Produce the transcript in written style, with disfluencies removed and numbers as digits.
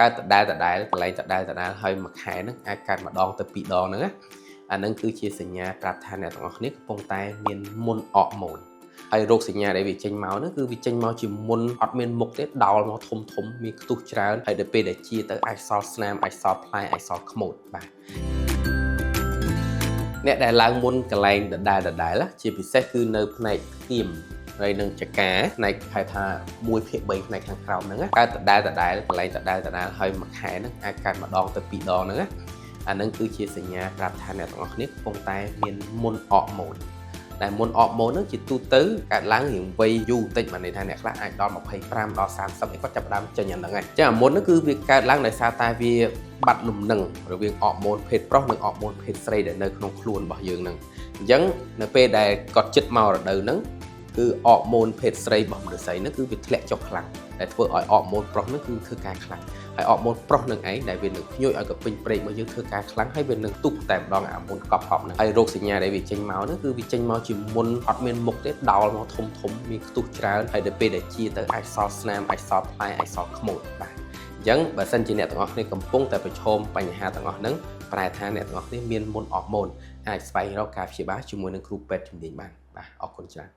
កើតដដែលកន្លែងដដែលហើយមួយខែហ្នឹងអាចកើតម្ដងទៅ2ដងហ្នឹងណាអាហ្នឹងគឺជាសញ្ញាប្រាប់ថាអ្នកទាំងអស់គ្នាកំពុងតែមានមុនអរម៉ូនហើយរោគសញ្ញាដែលវាចេញមកហ្នឹងគឺវាចេញមកជាមុនអត់មានមុខទេដោលមកធំមានខ្ទុះច្រើនហើយដល់ពេលដែលជាទៅអាចសល់ស្នាមអាចសល់ផ្លែអាចសល់ខ្មោចបាទអ្នកដែលឡើងមុនកន្លែងដដែលជាពិសេសគឺនៅផ្នែកផ្ទៀមហើយនឹងចកាផ្នែកហៅថា1/3ផ្នែកខាងក្រោមហ្នឹងកើតដដែលកន្លែងដដែលហើយមួយខែហ្នឹងអាចកើតម្ដងទៅ2ដងហ្នឹងណាអាហ្នឹងគឺជាសញ្ញាប្រាប់ថាអ្នកទាំងអស់គ្នាកំពុងតែមានមុនអរម៉ូនតែមុនអរម៉ូនហ្នឹងជាទូទៅកើតឡើងរៀងវ័យយូរបន្តិចបានន័យថាអ្នកខ្លះអាចដល់25ដល់30គាត់ចាប់ផ្ដើមចេញអាហ្នឹងហើយចឹងអាមុនហ្នឹងគឺវាកើតឡើងដោយសារតែវាបាត់លំនឹងរវាងអរម៉ូនភេទប្រុសនិងអរម៉ូនភេទស្រីដែលនៅក្នុងខ្លួនរបស់យើងហ្នឹងអញ្ចឹងនៅពេលដែលគាត់ចិត្តមករដូវហ្នឹងគឺអរម៉ូនភេទស្រីរបស់មនុស្សស្រីហ្នឹងគឺវាធ្លាក់ចុះខ្លាំងដែលធ្វើឲ្យអរម៉ូនប្រុសហ្នឹងគឺធ្វើការខ្លាំងហើយអរម៉ូនប្រុសនឹងឯងដែលវានឹងភ្ញួយឲ្យកពេញព្រែករបស់យើងធ្វើការខ្លាំងហើយវានឹងទុះតែម្ដងអាមុនកប់ហប់ហ្នឹងហើយរោគសញ្ញាដែលវាចេញមកហ្នឹងគឺវាចេញមកជាមុនអត់មានមុខទេដោលមកធំមានខ្ទុះច្រើនហើយដល់ពេលដែលជាទៅអាចសល់ស្នាមអាចសល់ផ្លែអាចសល់ខ្មោចបាទអញ្ចឹងបើសិនជាអ្នកទាំងអស់គ្នាកំពុងតែប្រឈមបញ្ហាទាំងអស់ហ្នឹងប្រែថាអ្នកទាំងអស់គ្នាមានមុនអរម៉ូនអាចស្វែងរកការព្យាបាលជាមួយនឹងគ្រូពេទ្យជំនាញបានបាទអរគុណច្រើន